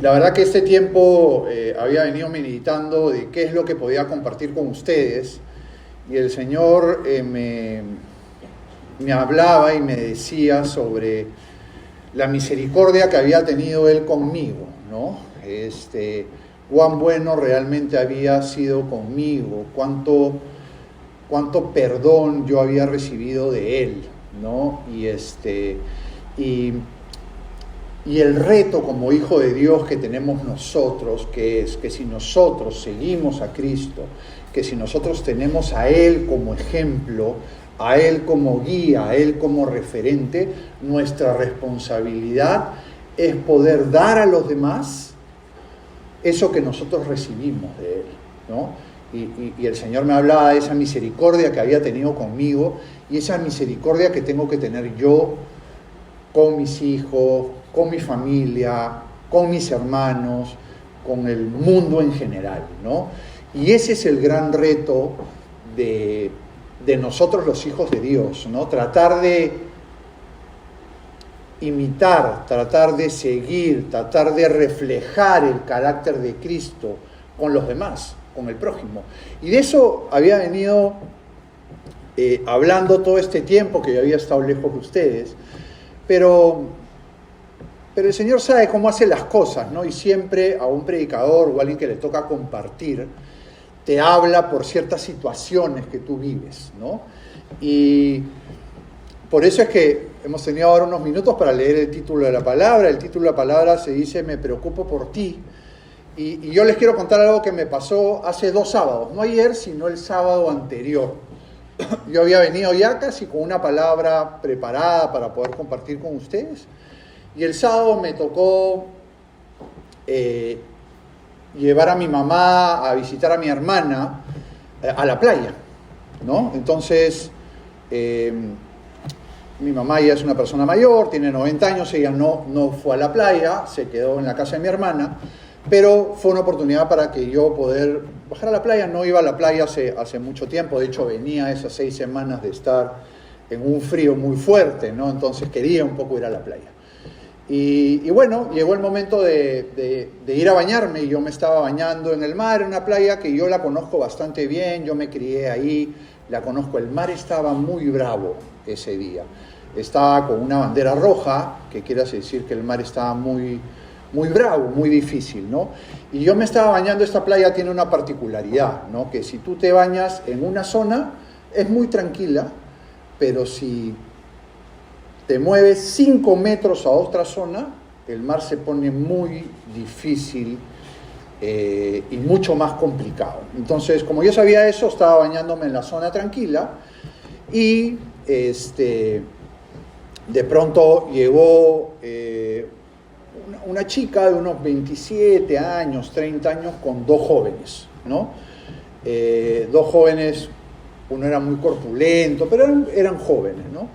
La verdad que este tiempo había venido meditando de qué es lo que podía compartir con ustedes y el Señor me hablaba y me decía sobre la misericordia que había tenido Él conmigo, ¿no? Cuán bueno realmente había sido conmigo, cuánto perdón yo había recibido de Él, ¿no? Y el reto como hijo de Dios que tenemos nosotros, que es que si nosotros seguimos a Cristo, que si nosotros tenemos a Él como ejemplo, a Él como guía, a Él como referente, nuestra responsabilidad es poder dar a los demás eso que nosotros recibimos de Él, ¿no? Y el Señor me hablaba de esa misericordia que había tenido conmigo y esa misericordia que tengo que tener yo con mis hijos, con mi familia, con mis hermanos, con el mundo en general, ¿no? Y ese es el gran reto de nosotros los hijos de Dios, ¿no? Tratar de imitar, tratar de seguir, tratar de reflejar el carácter de Cristo con los demás, con el prójimo. Y de eso había venido hablando todo este tiempo que yo había estado lejos de ustedes, pero el Señor sabe cómo hace las cosas, ¿no? Y siempre a un predicador o a alguien que le toca compartir, te habla por ciertas situaciones que tú vives, ¿no? Y por eso es que hemos tenido ahora unos minutos para leer el título de la palabra. El título de la palabra se dice Me preocupo por ti. Y yo les quiero contar algo que me pasó hace 2 sábados, no ayer, sino el sábado anterior. Yo había venido ya casi con una palabra preparada para poder compartir con ustedes. Y el sábado me tocó llevar a mi mamá a visitar a mi hermana a la playa, ¿no? Entonces, mi mamá ya es una persona mayor, tiene 90 años, ella no fue a la playa, se quedó en la casa de mi hermana, pero fue una oportunidad para que yo poder bajar a la playa. No iba a la playa hace mucho tiempo, de hecho venía esas 6 semanas de estar en un frío muy fuerte, ¿no? Entonces quería un poco ir a la playa. Y bueno, llegó el momento de ir a bañarme y yo me estaba bañando en el mar, en una playa que yo la conozco bastante bien, yo me crié ahí, la conozco. El mar estaba muy bravo ese día, estaba con una bandera roja, que quiere decir que el mar estaba muy bravo, muy difícil, ¿no? Y yo me estaba bañando. Esta playa tiene una particularidad, ¿no? Que si tú te bañas en una zona es muy tranquila, pero si te mueves 5 metros a otra zona, el mar se pone muy difícil y mucho más complicado. Entonces, como yo sabía eso, estaba bañándome en la zona tranquila y de pronto llegó una chica de unos 27 años, 30 años, con 2 jóvenes, ¿no? 2 jóvenes, uno era muy corpulento, pero eran jóvenes, ¿no?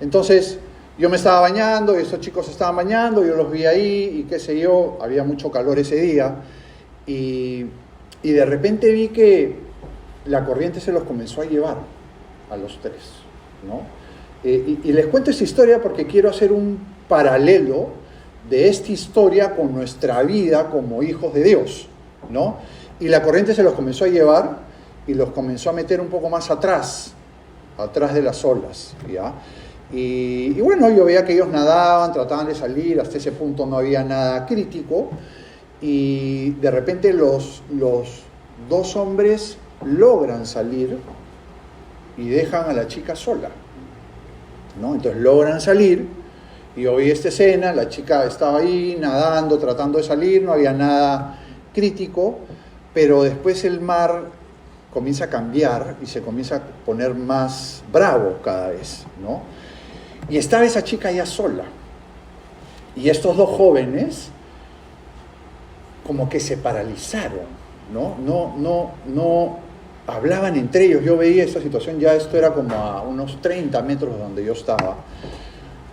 Entonces, yo me estaba bañando y esos chicos se estaban bañando, yo los vi ahí y qué sé yo, había mucho calor ese día y de repente vi que la corriente se los comenzó a llevar a los 3, ¿no? Y les cuento esta historia porque quiero hacer un paralelo de esta historia con nuestra vida como hijos de Dios, ¿no? Y la corriente se los comenzó a llevar y los comenzó a meter un poco más atrás de las olas, ¿ya? Y bueno, yo veía que ellos nadaban, trataban de salir, hasta ese punto no había nada crítico, y de repente los 2 hombres logran salir y dejan a la chica sola, ¿no? Entonces logran salir, y yo vi esta escena, la chica estaba ahí nadando, tratando de salir, no había nada crítico, pero después el mar comienza a cambiar y se comienza a poner más bravo cada vez, ¿no? Y estaba esa chica ya sola. Y estos 2 jóvenes como que se paralizaron, ¿no? No hablaban entre ellos. Yo veía esta situación, ya esto era como a unos 30 metros de donde yo estaba.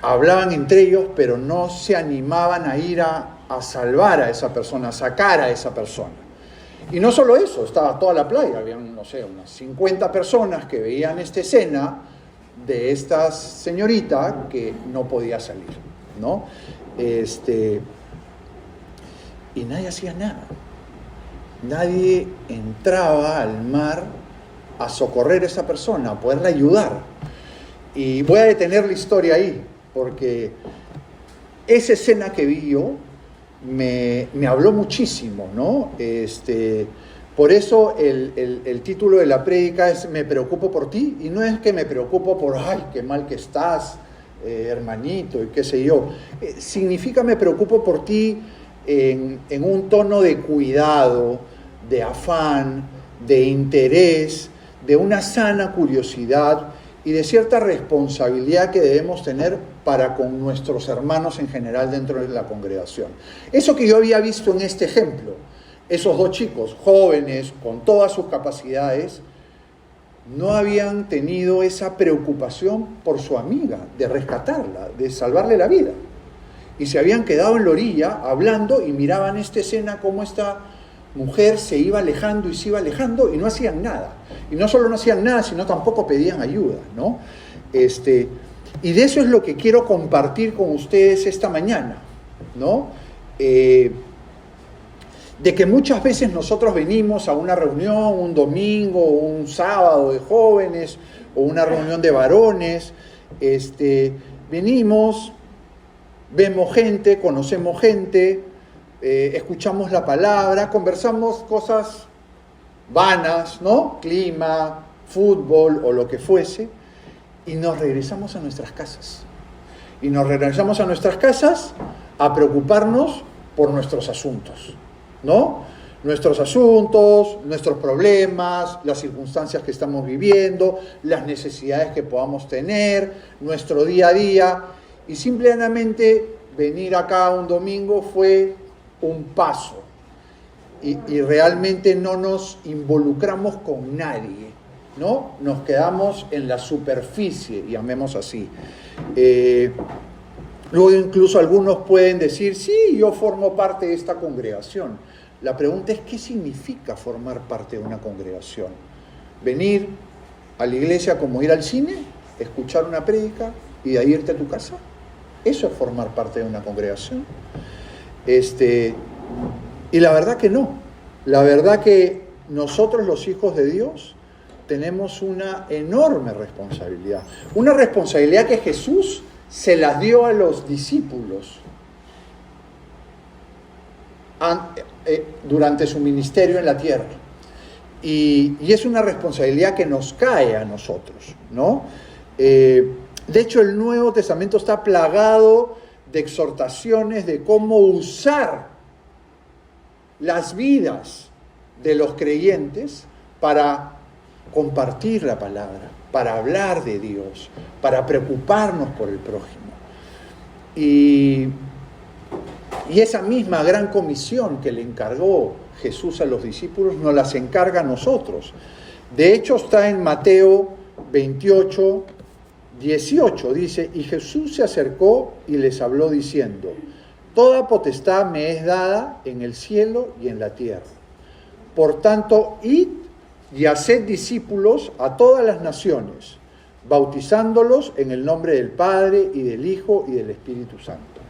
Hablaban entre ellos, pero no se animaban a ir a salvar a esa persona, a sacar a esa persona. Y no solo eso, estaba toda la playa, habían, no sé, unas 50 personas que veían esta escena de esta señorita que no podía salir, ¿no? y nadie hacía nada. Nadie entraba al mar a socorrer a esa persona, a poderla ayudar. Y voy a detener la historia ahí, porque esa escena que vi yo me habló muchísimo, ¿no? Por eso el título de la prédica es Me preocupo por ti, y no es que me preocupo por, ay, qué mal que estás, hermanito, y qué sé yo. Significa me preocupo por ti en un tono de cuidado, de afán, de interés, de una sana curiosidad y de cierta responsabilidad que debemos tener para con nuestros hermanos en general dentro de la congregación. Eso que yo había visto en este ejemplo, esos dos chicos jóvenes con todas sus capacidades, no habían tenido esa preocupación por su amiga, de rescatarla, de salvarle la vida. Y se habían quedado en la orilla hablando y miraban esta escena, como esta mujer se iba alejando y se iba alejando y no hacían nada. Y no solo no hacían nada, sino tampoco pedían ayuda, ¿no? Y de eso es lo que quiero compartir con ustedes esta mañana, ¿no? De que muchas veces nosotros venimos a una reunión, un domingo, un sábado de jóvenes, o una reunión de varones, venimos, vemos gente, conocemos gente, escuchamos la palabra, conversamos cosas vanas, ¿no? Clima, fútbol o lo que fuese, y nos regresamos a nuestras casas. Y nos regresamos a nuestras casas a preocuparnos por nuestros asuntos, ¿no? Nuestros asuntos, nuestros problemas, las circunstancias que estamos viviendo, las necesidades que podamos tener, nuestro día a día. Y simplemente venir acá un domingo fue un paso. Y realmente no nos involucramos con nadie, ¿no? Nos quedamos en la superficie, llamemos así. Luego incluso algunos pueden decir, sí, yo formo parte de esta congregación. La pregunta es, ¿qué significa formar parte de una congregación? ¿Venir a la iglesia como ir al cine, escuchar una prédica y de ahí irte a tu casa? ¿Eso es formar parte de una congregación? Y la verdad que no. La verdad que nosotros, los hijos de Dios, tenemos una enorme responsabilidad. Una responsabilidad que Jesús se las dio a los discípulos durante su ministerio en la tierra. Y es una responsabilidad que nos cae a nosotros, ¿no? De hecho, el Nuevo Testamento está plagado de exhortaciones de cómo usar las vidas de los creyentes para compartir la palabra, para hablar de Dios, para preocuparnos por el prójimo. Y esa misma gran comisión que le encargó Jesús a los discípulos nos las encarga a nosotros. De hecho, está en Mateo 28, 18, dice, y Jesús se acercó y les habló diciendo, toda potestad me es dada en el cielo y en la tierra. Por tanto, id y haced discípulos a todas las naciones, bautizándolos en el nombre del Padre y del Hijo y del Espíritu Santo,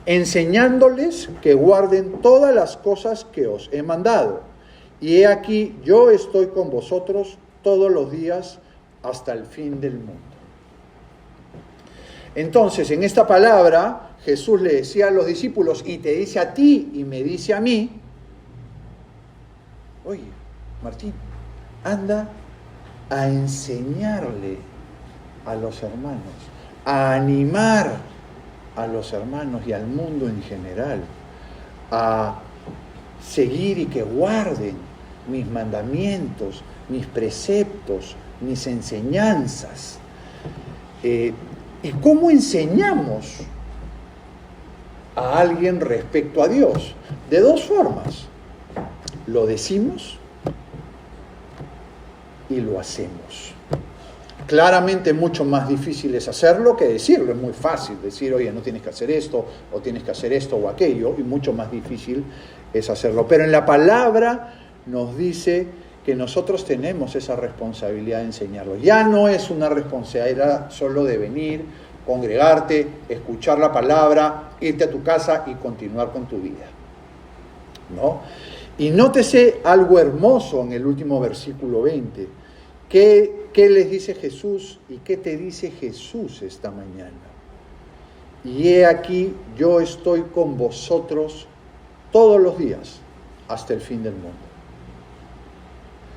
enseñándoles que guarden todas las cosas que os he mandado. Y he aquí, yo estoy con vosotros todos los días hasta el fin del mundo. Entonces, en esta palabra, Jesús le decía a los discípulos, y te dice a ti y me dice a mí, oye, Martín, anda a enseñarle a los hermanos, a animar a los hermanos y al mundo en general, a seguir y que guarden mis mandamientos, mis preceptos, mis enseñanzas. ¿Y cómo enseñamos a alguien respecto a Dios? De dos formas. Lo decimos y lo hacemos. Claramente mucho más difícil es hacerlo que decirlo. Es muy fácil decir, oye, no tienes que hacer esto, o tienes que hacer esto o aquello, y mucho más difícil es hacerlo. Pero en la palabra nos dice que nosotros tenemos esa responsabilidad de enseñarlo. Ya no es una responsabilidad solo de venir, congregarte, escuchar la palabra, irte a tu casa y continuar con tu vida. ¿no? Y nótese algo hermoso en el último versículo 20. ¿Qué les dice Jesús y qué te dice Jesús esta mañana? Y he aquí, yo estoy con vosotros todos los días hasta el fin del mundo.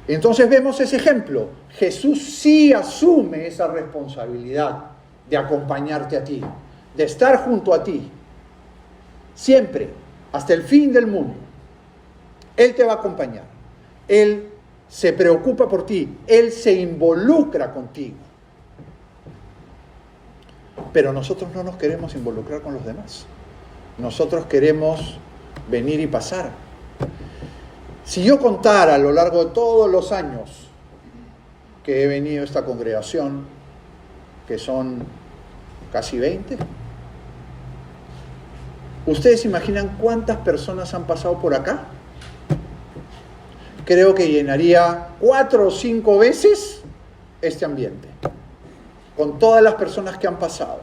Entonces vemos ese ejemplo. Jesús sí asume esa responsabilidad de acompañarte a ti, de estar junto a ti, siempre, hasta el fin del mundo. Él te va a acompañar. Él se preocupa por ti. Él se involucra contigo. Pero nosotros no nos queremos involucrar con los demás. Nosotros queremos venir y pasar. Si yo contara a lo largo de todos los años que he venido a esta congregación, que son casi 20, ¿ustedes imaginan cuántas personas han pasado por acá? Creo que llenaría 4 o 5 veces este ambiente, con todas las personas que han pasado.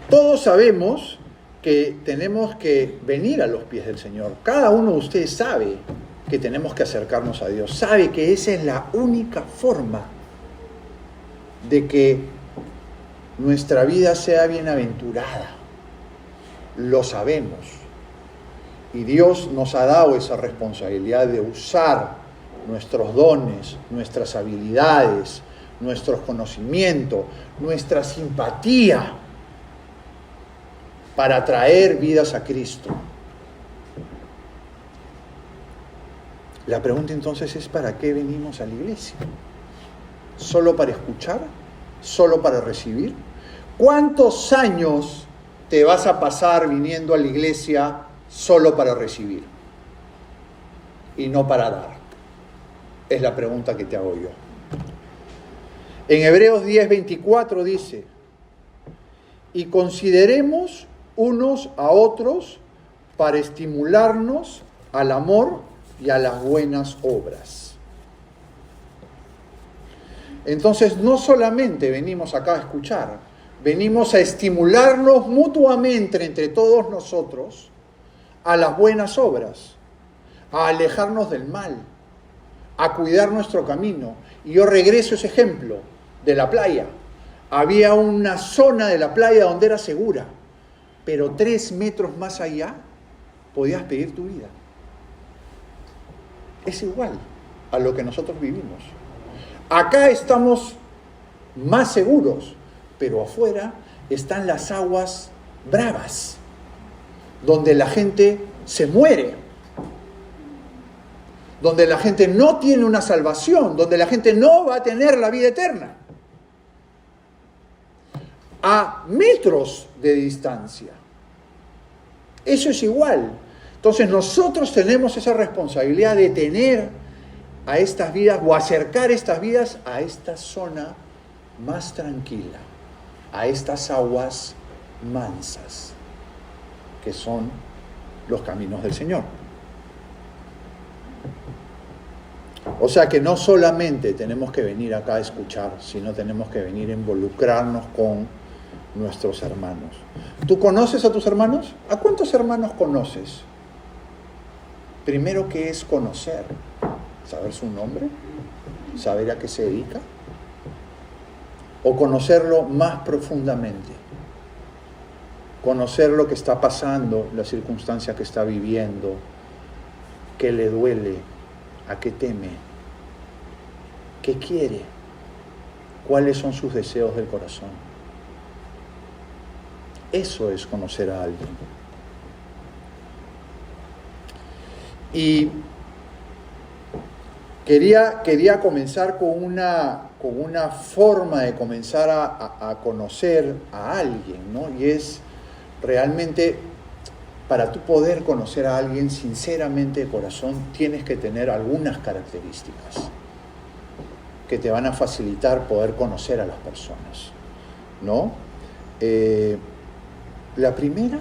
Todos sabemos que tenemos que venir a los pies del Señor. Cada uno de ustedes sabe que tenemos que acercarnos a Dios. Sabe que esa es la única forma de que nuestra vida sea bienaventurada. Lo sabemos. Y Dios nos ha dado esa responsabilidad de usar nuestros dones, nuestras habilidades, nuestros conocimientos, nuestra simpatía para traer vidas a Cristo. La pregunta entonces es, ¿para qué venimos a la iglesia? ¿Solo para escuchar? ¿Solo para recibir? ¿Cuántos años te vas a pasar viniendo a la iglesia solo para recibir y no para dar? Es la pregunta que te hago yo. En Hebreos 10:24 dice: y consideremos unos a otros para estimularnos al amor y a las buenas obras. Entonces no solamente venimos acá a escuchar, venimos a estimularnos mutuamente entre todos nosotros a las buenas obras, a alejarnos del mal, a cuidar nuestro camino. Y yo regreso a ese ejemplo de la playa. Había una zona de la playa donde era segura, pero 3 metros más allá podías pedir tu vida. Es igual a lo que nosotros vivimos. Acá estamos más seguros, pero afuera están las aguas bravas, donde la gente se muere, donde la gente no tiene una salvación, donde la gente no va a tener la vida eterna. A metros de distancia. Eso es igual. Entonces nosotros tenemos esa responsabilidad de tener a estas vidas o acercar estas vidas a esta zona más tranquila, a estas aguas mansas, que son los caminos del Señor. O sea que no solamente tenemos que venir acá a escuchar, sino tenemos que venir a involucrarnos con nuestros hermanos. ¿Tú conoces a tus hermanos? ¿A cuántos hermanos conoces? Primero, ¿qué es conocer? ¿Saber su nombre? ¿Saber a qué se dedica? ¿O conocerlo más profundamente? Conocer lo que está pasando, la circunstancia que está viviendo, qué le duele, a qué teme, qué quiere, cuáles son sus deseos del corazón. Eso es conocer a alguien. Y quería comenzar con una forma de comenzar a conocer a alguien, ¿no? Y es realmente, para tú poder conocer a alguien sinceramente de corazón, tienes que tener algunas características que te van a facilitar poder conocer a las personas, ¿no? La primera,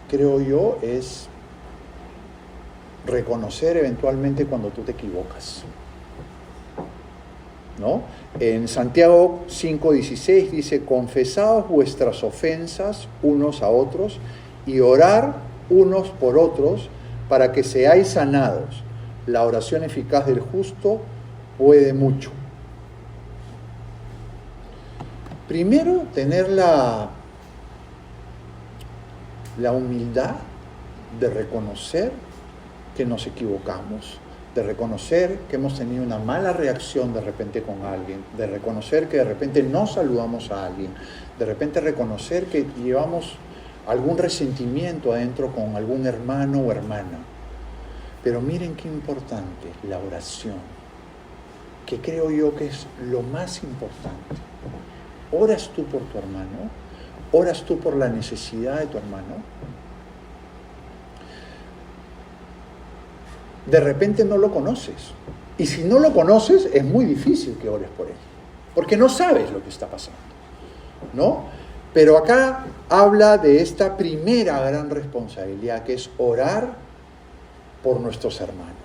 creo yo, es reconocer eventualmente cuando tú te equivocas, ¿no? En Santiago 5:16 dice: confesaos vuestras ofensas unos a otros y orad unos por otros para que seáis sanados. La oración eficaz del justo puede mucho. Primero, tener la humildad de reconocer que nos equivocamos, de reconocer que hemos tenido una mala reacción de repente con alguien, de reconocer que de repente no saludamos a alguien, de repente reconocer que llevamos algún resentimiento adentro con algún hermano o hermana. Pero miren qué importante, la oración, que creo yo que es lo más importante. ¿Oras tú por tu hermano? ¿Oras tú por la necesidad de tu hermano? De repente no lo conoces. Y si no lo conoces, es muy difícil que ores por él, porque no sabes lo que está pasando, ¿no? Pero acá habla de esta primera gran responsabilidad, que es orar por nuestros hermanos.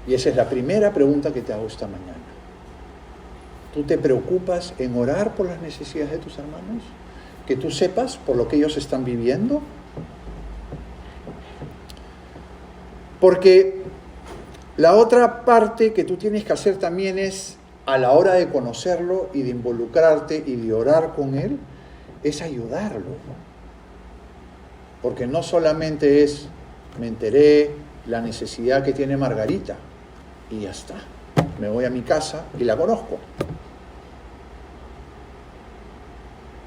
Y esa es la primera pregunta que te hago esta mañana. ¿Tú te preocupas en orar por las necesidades de tus hermanos? ¿Que tú sepas por lo que ellos están viviendo? Porque la otra parte que tú tienes que hacer también es, a la hora de conocerlo y de involucrarte y de orar con él, es ayudarlo. Porque no solamente es, me enteré la necesidad que tiene Margarita y ya está. Me voy a mi casa y la conozco.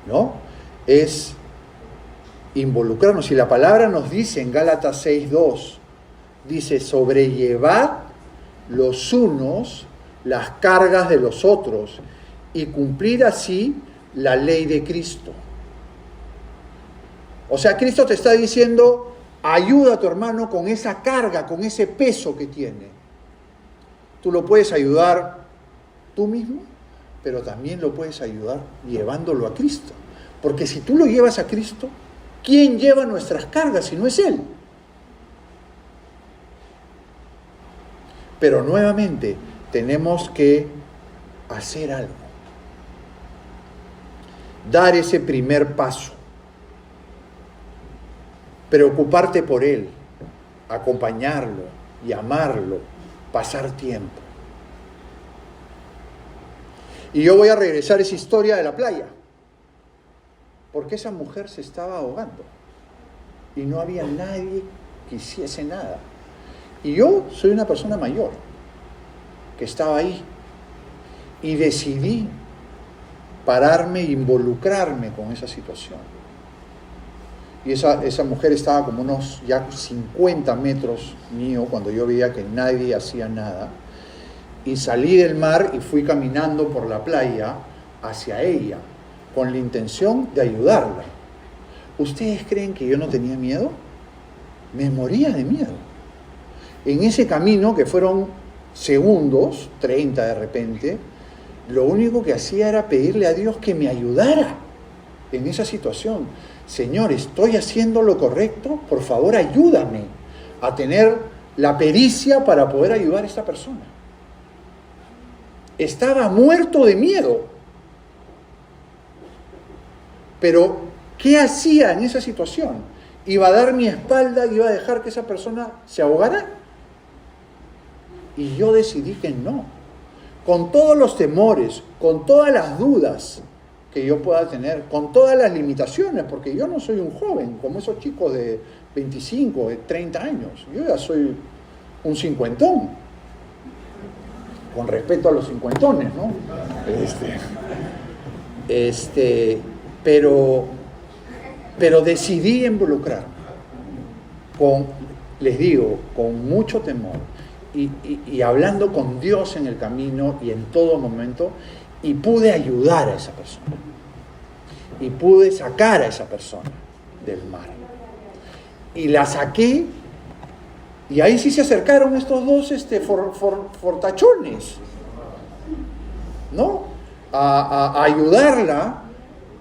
¿No? Es involucrarnos. Y la palabra nos dice en Gálatas 6:2, dice, sobrellevad los unos las cargas de los otros y cumplir así la ley de Cristo. O sea, Cristo te está diciendo, ayuda a tu hermano con esa carga, con ese peso que tiene. Tú lo puedes ayudar tú mismo, pero también lo puedes ayudar llevándolo a Cristo. Porque si tú lo llevas a Cristo, ¿quién lleva nuestras cargas si no es Él? Pero nuevamente, tenemos que hacer algo. Dar ese primer paso. Preocuparte por Él, acompañarlo, llamarlo, pasar tiempo. Y yo voy a regresar a esa historia de la playa, porque esa mujer se estaba ahogando y no había nadie que hiciese nada. Y yo soy una persona mayor que estaba ahí y decidí pararme e involucrarme con esa situación. Y esa mujer estaba como unos ya 50 metros mío cuando yo veía que nadie hacía nada. Y salí del mar y fui caminando por la playa hacia ella con la intención de ayudarla. ¿Ustedes creen que yo no tenía miedo? Me moría de miedo. En ese camino, que fueron segundos, 30 de repente, lo único que hacía era pedirle a Dios que me ayudara en esa situación. Señor, ¿estoy haciendo lo correcto? Por favor, ayúdame a tener la pericia para poder ayudar a esta persona. Estaba muerto de miedo. Pero, ¿qué hacía en esa situación? ¿Iba a dar mi espalda y iba a dejar que esa persona se ahogara? Y yo decidí que no. Con todos los temores, con todas las dudas que yo pueda tener, con todas las limitaciones, porque yo no soy un joven como esos chicos de 25, de 30 años. Yo ya soy un cincuentón, con respeto a los cincuentones, ¿no? Pero decidí involucrarme, les digo, con mucho temor, y hablando con Dios en el camino y en todo momento, y pude ayudar a esa persona. Y pude sacar a esa persona del mar. Y la saqué, y ahí sí se acercaron estos dos fortachones, ¿no? A ayudarla.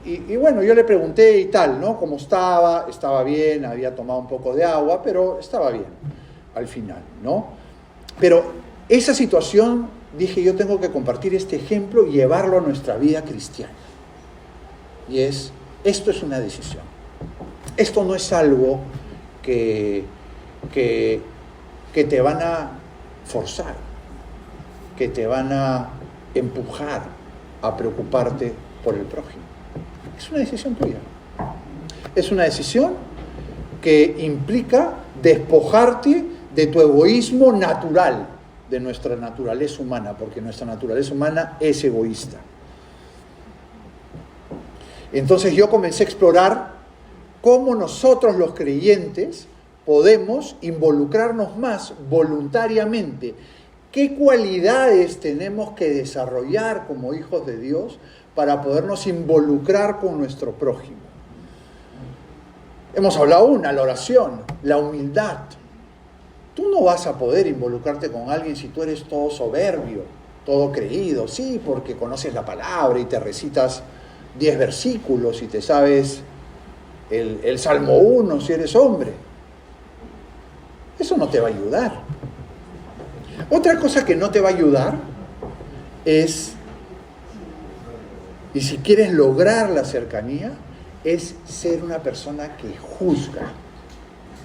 Y bueno, yo le pregunté y tal, ¿no? Cómo estaba bien, había tomado un poco de agua, pero estaba bien al final, ¿no? Pero esa situación, dije, yo tengo que compartir este ejemplo y llevarlo a nuestra vida cristiana. Y esto es una decisión. Esto no es algo que te van a forzar, que te van a empujar a preocuparte por el prójimo. Es una decisión tuya. Es una decisión que implica despojarte de tu egoísmo natural, de nuestra naturaleza humana, porque nuestra naturaleza humana es egoísta. Entonces yo comencé a explorar cómo nosotros los creyentes podemos involucrarnos más voluntariamente. ¿Qué cualidades tenemos que desarrollar como hijos de Dios para podernos involucrar con nuestro prójimo? Hemos hablado la oración, la humildad. Tú no vas a poder involucrarte con alguien si tú eres todo soberbio, todo creído. Sí, porque conoces la palabra y te recitas 10 versículos y te sabes el Salmo 1 si eres hombre. Eso no te va a ayudar. Otra cosa que no te va a ayudar es, y si quieres lograr la cercanía, es ser una persona que juzga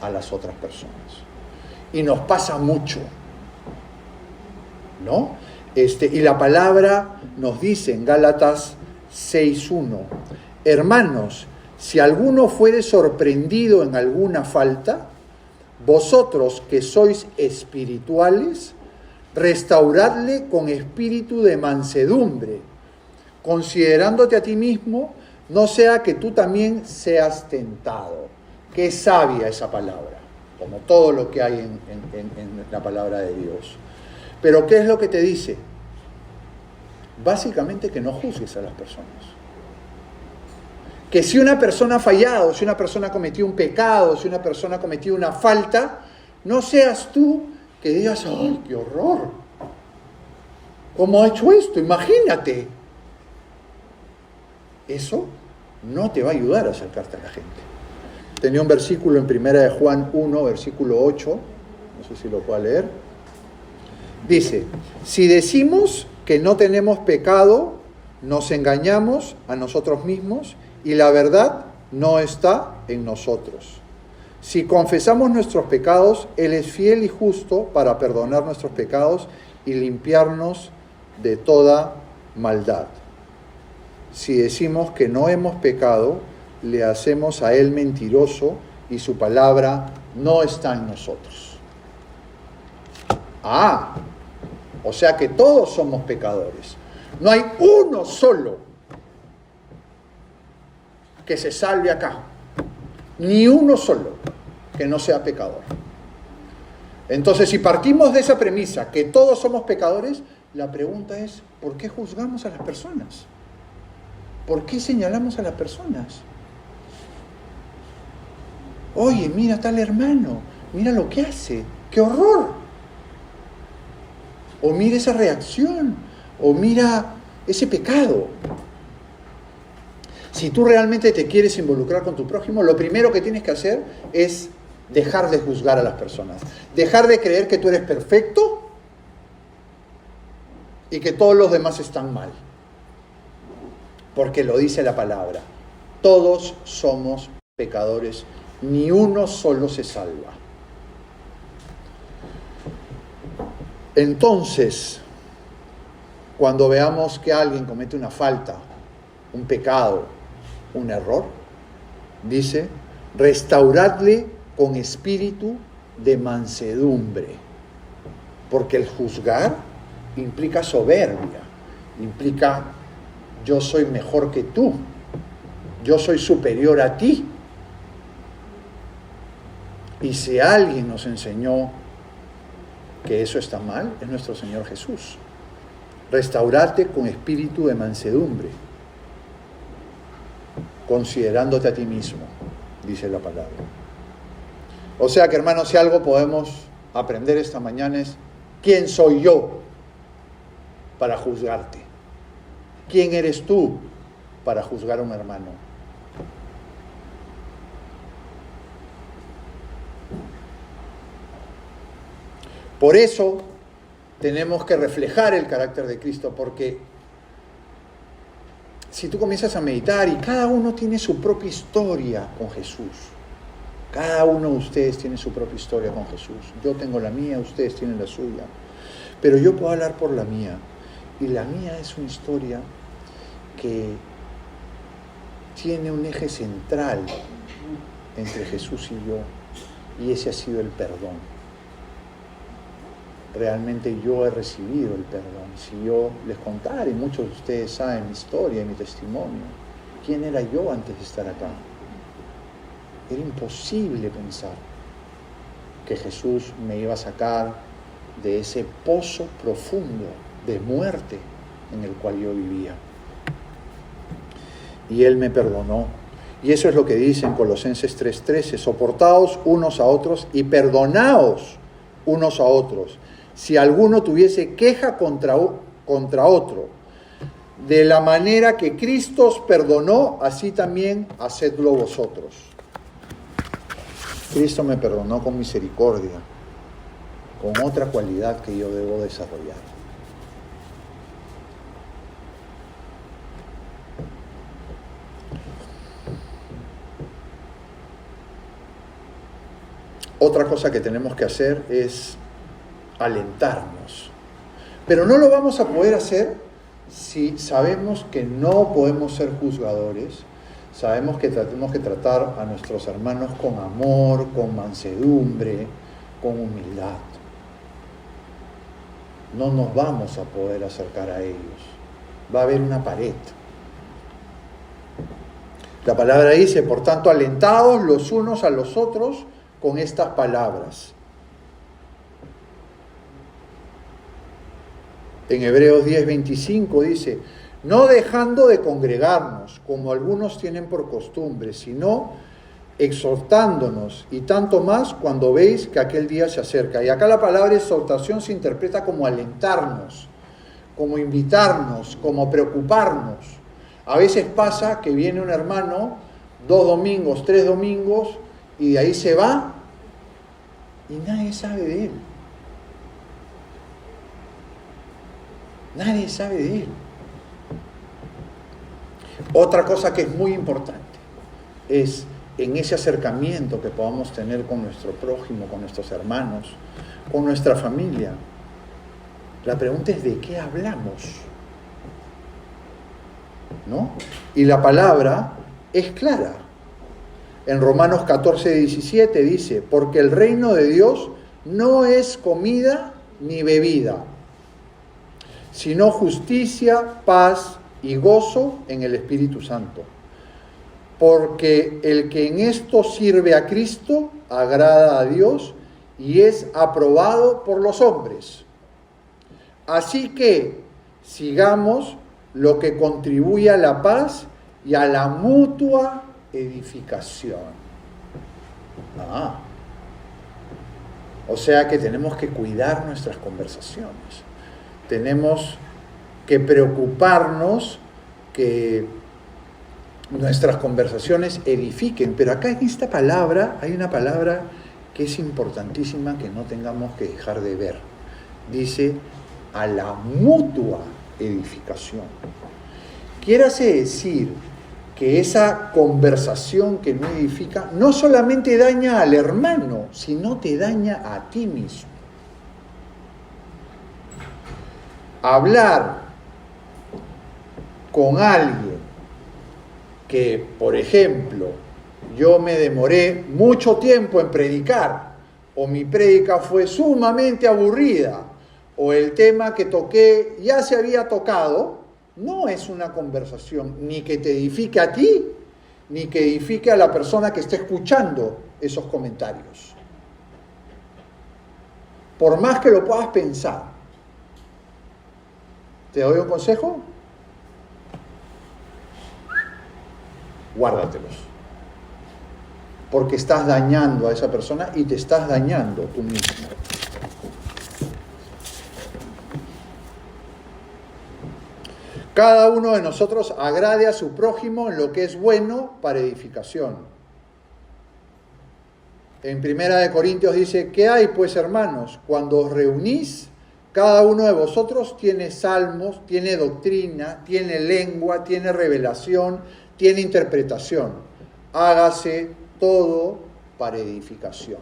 a las otras personas. Y nos pasa mucho, ¿no? Y la palabra nos dice en Gálatas 6:1, hermanos, si alguno fuere sorprendido en alguna falta, vosotros que sois espirituales, restauradle con espíritu de mansedumbre, considerándote a ti mismo, no sea que tú también seas tentado. Qué sabia esa palabra, como todo lo que hay en la palabra de Dios. Pero ¿qué es lo que te dice? Básicamente que no juzgues a las personas. Que si una persona ha fallado, si una persona ha cometido un pecado, si una persona ha cometido una falta, no seas tú que digas, ¡ay, qué horror! ¿Cómo ha hecho esto? Imagínate. Eso no te va a ayudar a acercarte a la gente. Tenía un versículo en 1 de Juan 1, versículo 8, no sé si lo puedo leer. Dice, si decimos que no tenemos pecado, nos engañamos a nosotros mismos y la verdad no está en nosotros. Si confesamos nuestros pecados, Él es fiel y justo para perdonar nuestros pecados y limpiarnos de toda maldad. Si decimos que no hemos pecado, le hacemos a Él mentiroso y su palabra no está en nosotros. O sea que todos somos pecadores. No hay uno solo que se salve acá. Ni uno solo que no sea pecador. Entonces, si partimos de esa premisa, que todos somos pecadores, la pregunta es, ¿por qué juzgamos a las personas? ¿Por qué señalamos a las personas? Oye, mira tal hermano, mira lo que hace, ¡qué horror! O mira esa reacción, o mira ese pecado. Si tú realmente te quieres involucrar con tu prójimo, lo primero que tienes que hacer es dejar de juzgar a las personas. Dejar de creer que tú eres perfecto y que todos los demás están mal. Porque lo dice la palabra. Todos somos pecadores, ni uno solo se salva. Entonces, cuando veamos que alguien comete una falta, un pecado, un error, dice, restauradle con espíritu de mansedumbre. Porque el juzgar implica soberbia, implica yo soy mejor que tú, yo soy superior a ti. Y si alguien nos enseñó que eso está mal, es nuestro Señor Jesús. Restaurate con espíritu de mansedumbre, considerándote a ti mismo, dice la palabra. O sea que, hermanos, si algo podemos aprender esta mañana es, ¿quién soy yo para juzgarte? ¿Quién eres tú para juzgar a un hermano? Por eso tenemos que reflejar el carácter de Cristo, porque si tú comienzas a meditar y cada uno tiene su propia historia con Jesús, Cada uno de ustedes tiene su propia historia con Jesús. Yo tengo la mía, ustedes tienen la suya. Pero yo puedo hablar por la mía. Y la mía es una historia que tiene un eje central entre Jesús y yo. Y ese ha sido el perdón. Realmente yo he recibido el perdón. Si yo les contara, y muchos de ustedes saben mi historia y mi testimonio, ¿quién era yo antes de estar acá? Era imposible pensar que Jesús me iba a sacar de ese pozo profundo de muerte en el cual yo vivía. Y Él me perdonó. Y eso es lo que dice en Colosenses 3:13, soportaos unos a otros y perdonaos unos a otros, si alguno tuviese queja contra otro. De la manera que Cristo os perdonó, así también hacedlo vosotros. Cristo me perdonó con misericordia, con otra cualidad que yo debo desarrollar. Otra cosa que tenemos que hacer es alentarnos. Pero no lo vamos a poder hacer si sabemos que no podemos ser juzgadores, sabemos que tenemos que tratar a nuestros hermanos con amor, con mansedumbre, con humildad. No nos vamos a poder acercar a ellos. Va a haber una pared. La palabra dice, por tanto, alentados los unos a los otros con estas palabras. En Hebreos 10:25 dice, no dejando de congregarnos, como algunos tienen por costumbre, sino exhortándonos, y tanto más cuando veis que aquel día se acerca. Y acá la palabra exhortación se interpreta como alentarnos, como invitarnos, como preocuparnos. A veces pasa que viene un hermano 2 domingos, 3 domingos, y de ahí se va y nadie sabe de él. Nadie sabe de él. Otra cosa que es muy importante es en ese acercamiento que podamos tener con nuestro prójimo, con nuestros hermanos, con nuestra familia. La pregunta es ¿de qué hablamos? ¿No? Y la palabra es clara. En Romanos 14:17 dice, porque el reino de Dios no es comida ni bebida, sino justicia, paz y gozo en el Espíritu Santo. Porque el que en esto sirve a Cristo agrada a Dios y es aprobado por los hombres. Así que sigamos lo que contribuye a la paz y a la mutua edificación. O sea que tenemos que cuidar nuestras conversaciones. Tenemos que preocuparnos que nuestras conversaciones edifiquen. Pero acá en esta palabra hay una palabra que es importantísima que no tengamos que dejar de ver. Dice, a la mutua edificación. Quiérase decir que esa conversación que no edifica no solamente daña al hermano, sino te daña a ti mismo. Hablar con alguien que, por ejemplo, yo me demoré mucho tiempo en predicar, o mi prédica fue sumamente aburrida, o el tema que toqué ya se había tocado, no es una conversación ni que te edifique a ti, ni que edifique a la persona que esté escuchando esos comentarios. Por más que lo puedas pensar. ¿Te doy un consejo? Guárdatelos. Porque estás dañando a esa persona y te estás dañando tú mismo. Cada uno de nosotros agrade a su prójimo en lo que es bueno para edificación. En 1 Corintios dice, ¿qué hay pues, hermanos? Cuando os reunís, cada uno de vosotros tiene salmos, tiene doctrina, tiene lengua, tiene revelación, tiene interpretación. Hágase todo para edificación.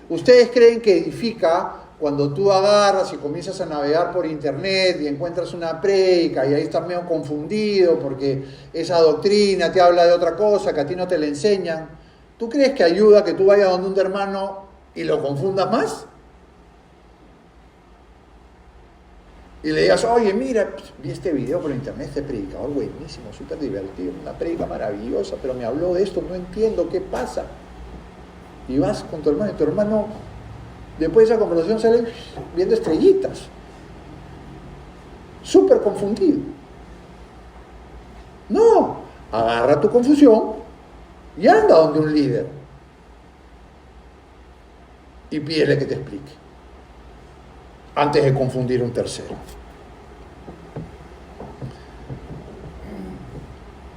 ¿Ustedes creen que edifica cuando tú agarras y comienzas a navegar por internet y encuentras una prédica y ahí estás medio confundido porque esa doctrina te habla de otra cosa que a ti no te la enseñan? ¿Tú crees que ayuda que tú vayas donde un hermano y lo confundas más? Y le digas, oye, mira, vi este video por internet, este predicador buenísimo, súper divertido, una prédica maravillosa, pero me habló de esto, no entiendo qué pasa. Y vas con tu hermano y tu hermano, después de esa conversación, sale viendo estrellitas, súper confundido. No, agarra tu confusión y anda donde un líder y pídele que te explique antes de confundir a un tercero.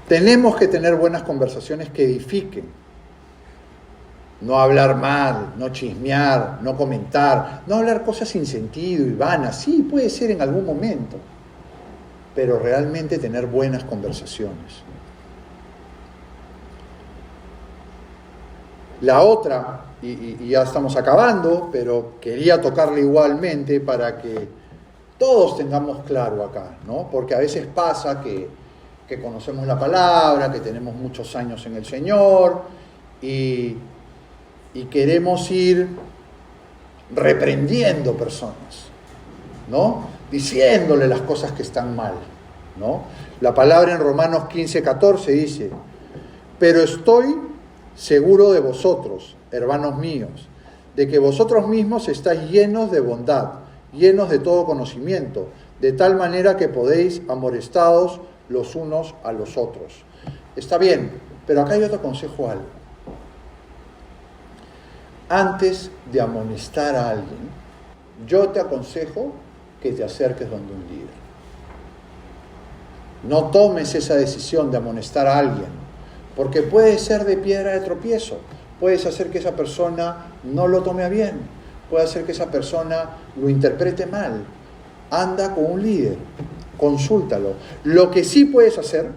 Tenemos que tener buenas conversaciones que edifiquen. No hablar mal, no chismear, no comentar, no hablar cosas sin sentido y vanas. Sí, puede ser en algún momento, pero realmente tener buenas conversaciones. La otra, y ya estamos acabando, pero quería tocarla igualmente para que todos tengamos claro acá, ¿no? Porque a veces pasa que conocemos la palabra, que tenemos muchos años en el Señor y queremos ir reprendiendo personas, ¿no? Diciéndole las cosas que están mal, ¿no? La palabra en Romanos 15:14 dice: pero estoy seguro de vosotros, hermanos míos, de que vosotros mismos estáis llenos de bondad, llenos de todo conocimiento, de tal manera que podéis amonestados los unos a los otros. Está bien, pero acá yo te aconsejo algo. Antes de amonestar a alguien, yo te aconsejo que te acerques donde un líder. No tomes esa decisión de amonestar a alguien, porque puede ser de piedra de tropiezo. Puedes hacer que esa persona no lo tome a bien, puede hacer que esa persona lo interprete mal. Anda con un líder, consúltalo. Lo que sí puedes hacer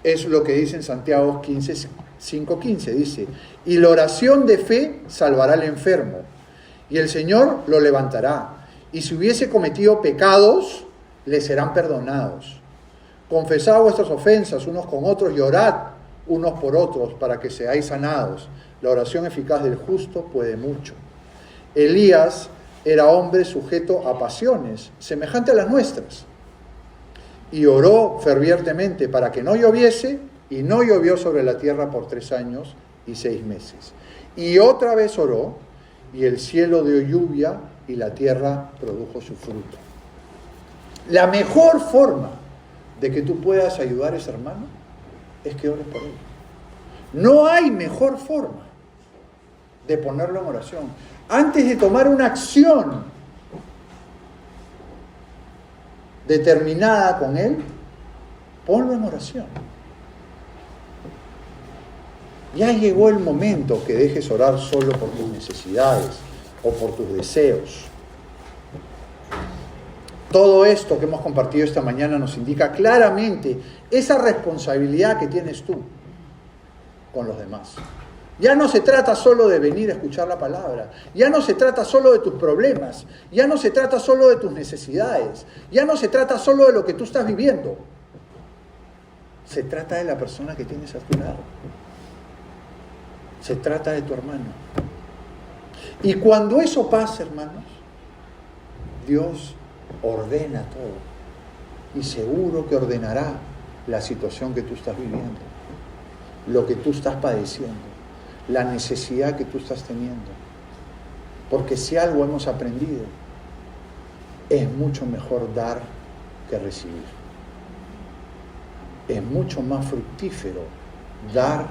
es lo que dice en Santiago 5:15, dice: y la oración de fe salvará al enfermo, y el Señor lo levantará, y si hubiese cometido pecados, le serán perdonados. Confesad vuestras ofensas unos con otros y orad unos por otros para que seáis sanados. La oración eficaz del justo puede mucho. Elías era hombre sujeto a pasiones, semejante a las nuestras, y oró fervientemente para que no lloviese, y no llovió sobre la tierra por 3 años y 6 meses. Y otra vez oró, y el cielo dio lluvia, y la tierra produjo su fruto. La mejor forma de que tú puedas ayudar a ese hermano es que ores por él. No hay mejor forma de ponerlo en oración. Antes de tomar una acción determinada con él, ponlo en oración. Ya llegó el momento que dejes orar solo por tus necesidades o por tus deseos. Todo esto que hemos compartido esta mañana nos indica claramente esa responsabilidad que tienes tú con los demás. Ya no se trata solo de venir a escuchar la palabra, ya no se trata solo de tus problemas, ya no se trata solo de tus necesidades, ya no se trata solo de lo que tú estás viviendo. Se trata de la persona que tienes a tu lado. Se trata de tu hermano. Y cuando eso pasa, hermanos, Dios ordena todo. Y seguro que ordenará la situación que tú estás viviendo, lo que tú estás padeciendo, la necesidad que tú estás teniendo. Porque si algo hemos aprendido, es mucho mejor dar que recibir. Es mucho más fructífero dar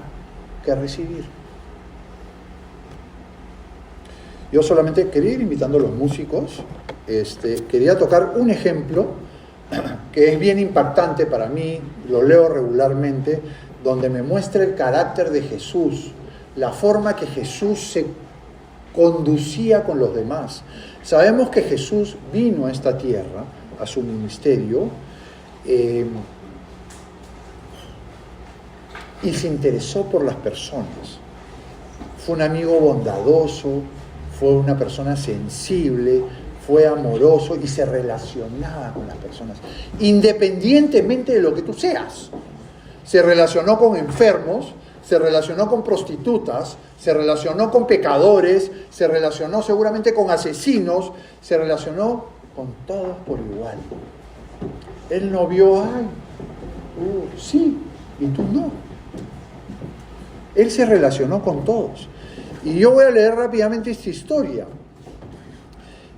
que recibir. Yo solamente quería ir invitando a los músicos. Quería tocar un ejemplo que es bien impactante para mí, lo leo regularmente, donde me muestra el carácter de Jesús, la forma que Jesús se conducía con los demás. Sabemos que Jesús vino a esta tierra, a su ministerio, y se interesó por las personas. fue un amigo bondadoso, fue una persona sensible, fue amoroso y se relacionaba con las personas, independientemente de lo que tú seas. Se relacionó con enfermos, se relacionó con prostitutas, se relacionó con pecadores, se relacionó seguramente con asesinos, se relacionó con todos por igual. Él no vio, sí, y tú no. Él se relacionó con todos. Y yo voy a leer rápidamente esta historia.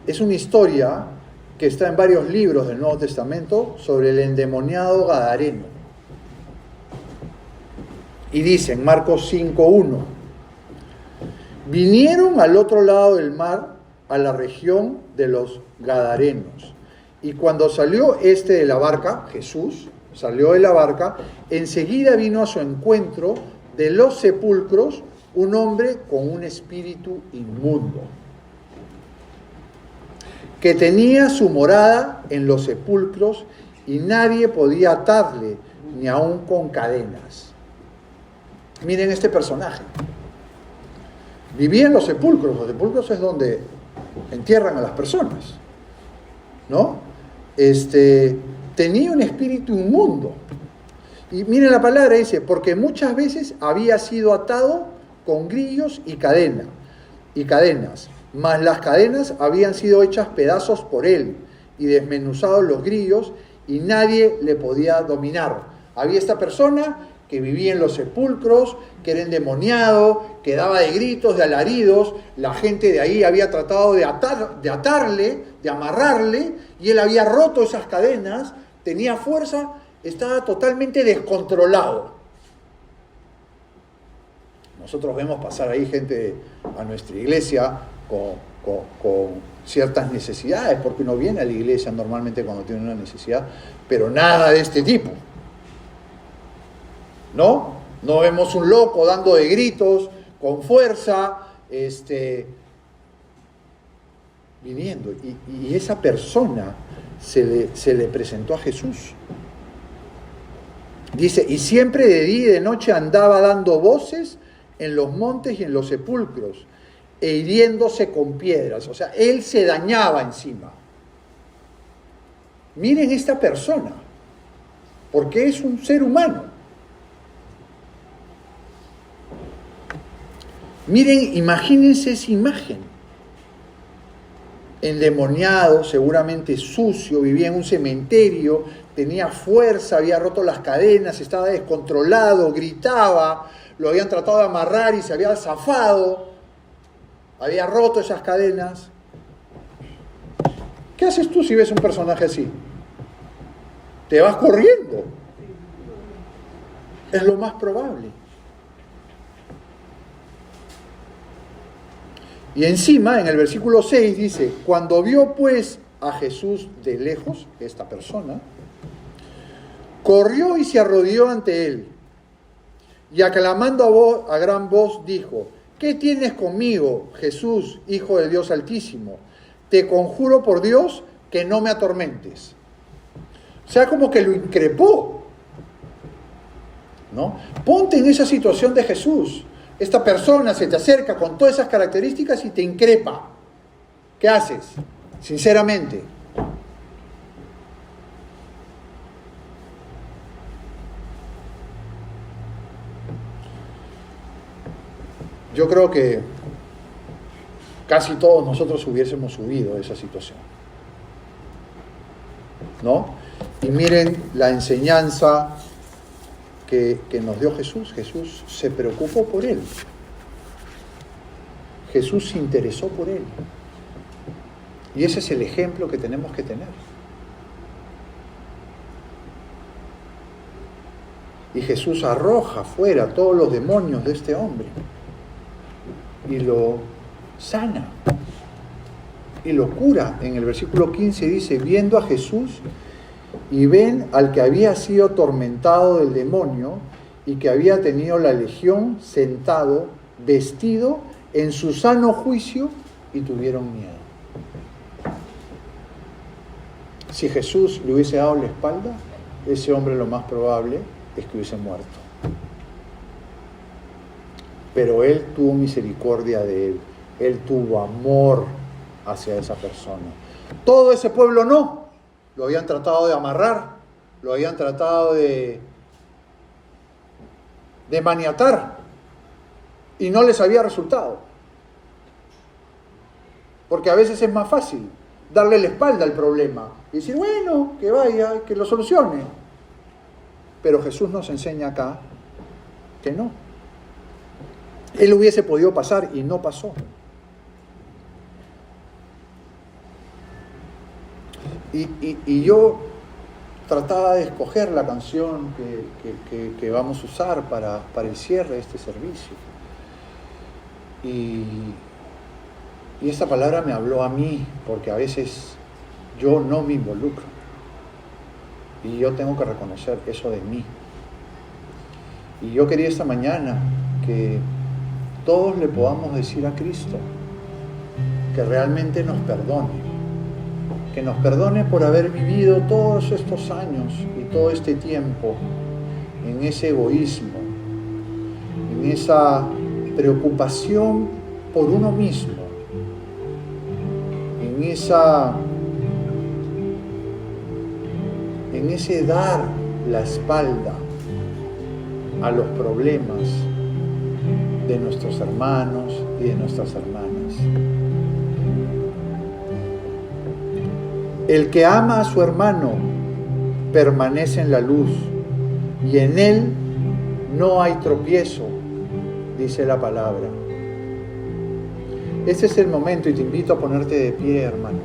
Es una historia que está en varios libros del Nuevo Testamento sobre el endemoniado gadareno. Y dice en Marcos 5:1, vinieron al otro lado del mar, a la región de los Gadarenos. Y cuando salió de la barca, Jesús salió de la barca, enseguida vino a su encuentro de los sepulcros un hombre con un espíritu inmundo, que tenía su morada en los sepulcros y nadie podía atarle, ni aun con cadenas. Miren este personaje. Vivía en los sepulcros es donde entierran a las personas, ¿no? Tenía un espíritu inmundo. Y miren la palabra, dice, porque muchas veces había sido atado con grillos y cadenas, mas las cadenas habían sido hechas pedazos por él y desmenuzados los grillos y nadie le podía dominar. Había esta persona que vivía en los sepulcros, que era endemoniado, que daba de gritos, de alaridos, la gente de ahí había tratado de atarle, de amarrarle, y él había roto esas cadenas, tenía fuerza, estaba totalmente descontrolado. Nosotros vemos pasar ahí gente a nuestra iglesia con ciertas necesidades, porque uno viene a la iglesia normalmente cuando tiene una necesidad, pero nada de este tipo. ¿No? No vemos un loco dando de gritos, con fuerza, viniendo. Y esa persona se le presentó a Jesús. Dice, y siempre de día y de noche andaba dando voces en los montes y en los sepulcros, e hiriéndose con piedras. O sea, él se dañaba encima. Miren esta persona, porque es un ser humano. Miren, imagínense esa imagen. Endemoniado, seguramente sucio, vivía en un cementerio, tenía fuerza, había roto las cadenas, estaba descontrolado, gritaba, lo habían tratado de amarrar y se había zafado, había roto esas cadenas. ¿Qué haces tú si ves un personaje así? Te vas corriendo. Es lo más probable. Y encima, en el versículo 6 dice, cuando vio pues a Jesús de lejos, esta persona, corrió y se arrodilló ante él, y aclamando a gran voz dijo, ¿qué tienes conmigo, Jesús, Hijo de Dios Altísimo? Te conjuro por Dios que no me atormentes. O sea, como que lo increpó, ¿no? Ponte en esa situación de Jesús. Esta persona se te acerca con todas esas características y te increpa. ¿Qué haces? Sinceramente. Yo creo que casi todos nosotros hubiésemos huido de esa situación, ¿no? Y miren la enseñanza que nos dio Jesús. Jesús se preocupó por él. Jesús se interesó por él. Y ese es el ejemplo que tenemos que tener. Y Jesús arroja fuera todos los demonios de este hombre y lo sana y lo cura. En el versículo 15 dice, viendo a Jesús y ven al que había sido atormentado del demonio y que había tenido la legión sentado, vestido en su sano juicio, y tuvieron miedo. Si Jesús le hubiese dado la espalda, ese hombre lo más probable es que hubiese muerto. pero Él tuvo misericordia de él. Él tuvo amor hacia esa persona. Todo ese pueblo no. Lo habían tratado de amarrar, lo habían tratado de maniatar y no les había resultado. Porque a veces es más fácil darle la espalda al problema y decir, bueno, que vaya, que lo solucione. Pero Jesús nos enseña acá que no. Él hubiese podido pasar y no pasó. Y yo trataba de escoger la canción que vamos a usar para el cierre de este servicio. Y esta palabra me habló a mí, porque a veces yo no me involucro. Y yo tengo que reconocer eso de mí. Y yo quería esta mañana que todos le podamos decir a Cristo que realmente nos perdone. Que nos perdone por haber vivido todos estos años y todo este tiempo en ese egoísmo, en esa preocupación por uno mismo, en ese dar la espalda a los problemas de nuestros hermanos y de nuestras hermanas. El que ama a su hermano permanece en la luz y en él no hay tropiezo, dice la palabra. Este es el momento y te invito a ponerte de pie, hermano,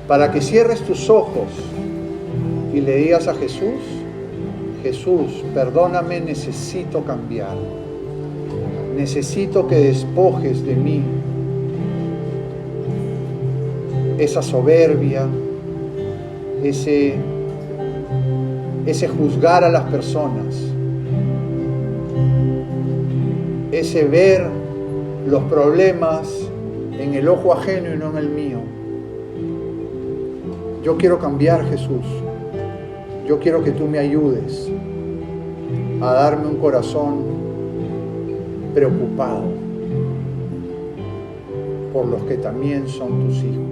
para que cierres tus ojos y le digas a Jesús: Jesús, perdóname, necesito cambiar. Necesito que despojes de mí esa soberbia, ese juzgar a las personas, ese ver los problemas en el ojo ajeno y no en el mío. Yo quiero cambiar, Jesús. Yo quiero que tú me ayudes a darme un corazón preocupado por los que también son tus hijos.